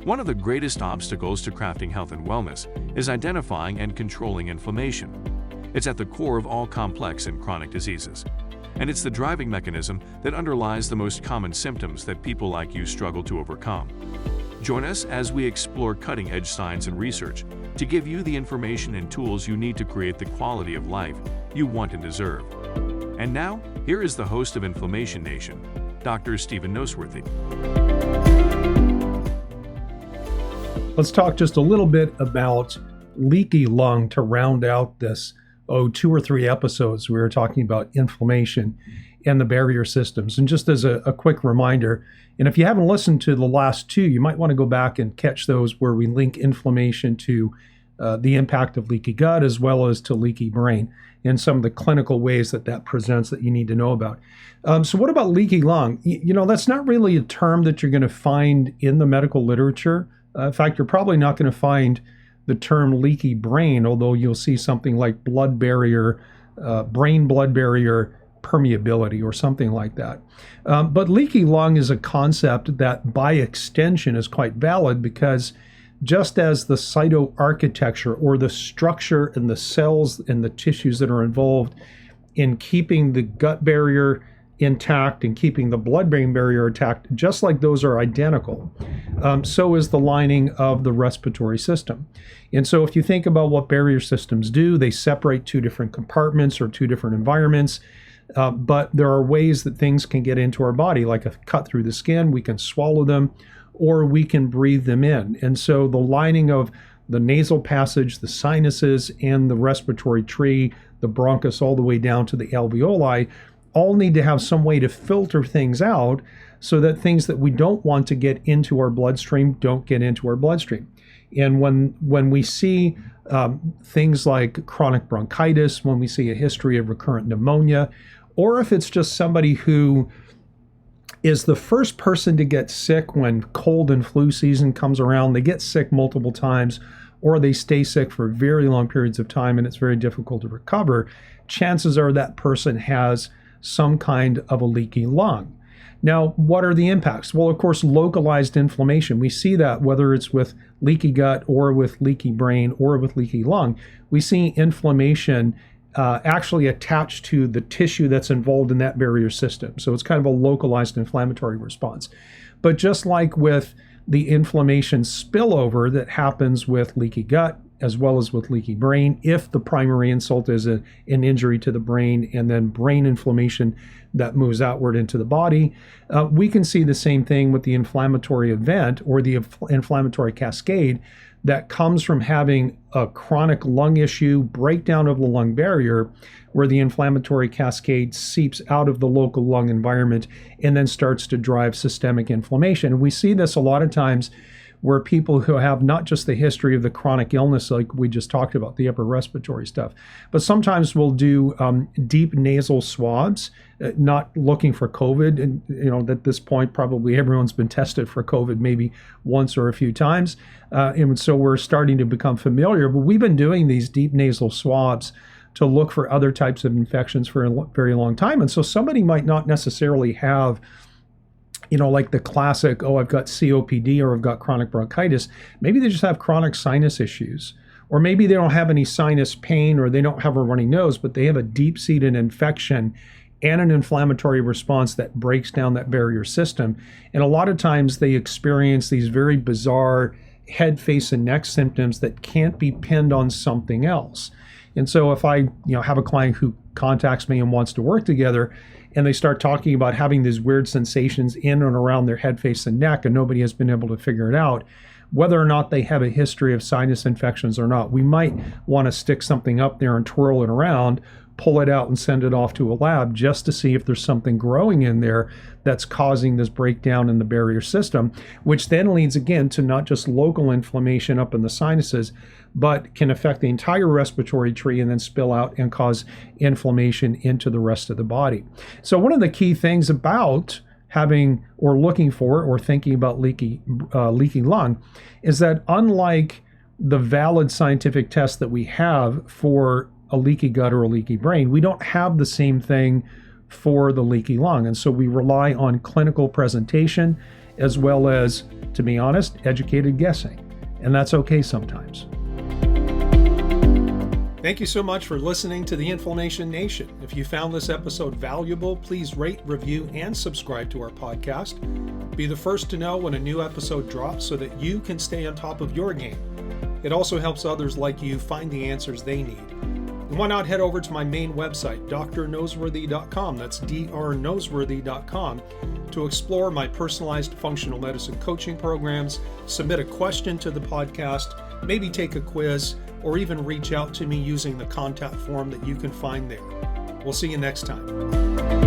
One of the greatest obstacles to crafting health and wellness is identifying and controlling inflammation. It's at the core of all complex and chronic diseases, and it's the driving mechanism that underlies the most common symptoms that people like you struggle to overcome. Join us as we explore cutting-edge science and research to give you the information and tools you need to create the quality of life you want and deserve. And now, here is the host of Inflammation Nation, Dr. Stephen Noseworthy. Let's talk just a little bit about leaky lung to round out this, 2 or 3 episodes. We were talking about inflammation and the barrier systems. And just as a quick reminder, and if you haven't listened to the last 2, you might want to go back and catch those where we link inflammation to the impact of leaky gut as well as to leaky brain and some of the clinical ways that presents that you need to know about. So what about leaky lung? That's not really a term that you're going to find in the medical literature. In fact, you're probably not going to find the term leaky brain, although you'll see something like blood barrier, brain blood barrier permeability or something like that. But leaky lung is a concept that by extension is quite valid because just as the cytoarchitecture or the structure and the cells and the tissues that are involved in keeping the gut barrier intact and keeping the blood-brain barrier intact, just like those are identical, so is the lining of the respiratory system. And so if you think about what barrier systems do, they separate 2 different compartments or 2 different environments, but there are ways that things can get into our body, like a cut through the skin, we can swallow them, or we can breathe them in. And so the lining of the nasal passage, the sinuses, and the respiratory tree, the bronchus, all the way down to the alveoli, all need to have some way to filter things out so that things that we don't want to get into our bloodstream don't get into our bloodstream. And when we see things like chronic bronchitis, when we see a history of recurrent pneumonia, or if it's just somebody who is the first person to get sick when cold and flu season comes around, they get sick multiple times, or they stay sick for very long periods of time and it's very difficult to recover, chances are that person has some kind of a leaky lung. Now, what are the impacts? Well, of course, localized inflammation. We see that whether it's with leaky gut or with leaky brain or with leaky lung, we see inflammation actually attached to the tissue that's involved in that barrier system. So it's kind of a localized inflammatory response. But just like with the inflammation spillover that happens with leaky gut, as well as with leaky brain, if the primary insult is an injury to the brain and then brain inflammation that moves outward into the body, we can see the same thing with the inflammatory event or the inflammatory cascade that comes from having a chronic lung issue, breakdown of the lung barrier, where the inflammatory cascade seeps out of the local lung environment and then starts to drive systemic inflammation. And we see this a lot of times where people who have not just the history of the chronic illness like we just talked about, the upper respiratory stuff, but sometimes we'll do deep nasal swabs, not looking for COVID. And at this point, probably everyone's been tested for COVID maybe once or a few times. And so we're starting to become familiar, but we've been doing these deep nasal swabs to look for other types of infections for a very long time. And so somebody might not necessarily have like the classic, I've got COPD or I've got chronic bronchitis. Maybe they just have chronic sinus issues. Or maybe they don't have any sinus pain or they don't have a runny nose, but they have a deep-seated infection and an inflammatory response that breaks down that barrier system. And a lot of times they experience these very bizarre head, face, and neck symptoms that can't be pinned on something else. And so if I have a client who contacts me and wants to work together, and they start talking about having these weird sensations in and around their head, face, and neck, and nobody has been able to figure it out, whether or not they have a history of sinus infections or not, we might want to stick something up there and twirl it around, pull it out and send it off to a lab just to see if there's something growing in there that's causing this breakdown in the barrier system, which then leads again to not just local inflammation up in the sinuses, but can affect the entire respiratory tree and then spill out and cause inflammation into the rest of the body. So one of the key things about having or looking for or thinking about leaky lung is that unlike the valid scientific tests that we have for a leaky gut or a leaky brain, we don't have the same thing for the leaky lung. And so we rely on clinical presentation as well as, to be honest, educated guessing. And that's okay sometimes. Thank you so much for listening to the Inflammation Nation. If you found this episode valuable, please rate, review, and subscribe to our podcast. Be the first to know when a new episode drops so that you can stay on top of your game. It also helps others like you find the answers they need. And why not head over to my main website, drnoseworthy.com, that's drnoseworthy.com, to explore my personalized functional medicine coaching programs, submit a question to the podcast, maybe take a quiz, or even reach out to me using the contact form that you can find there. We'll see you next time.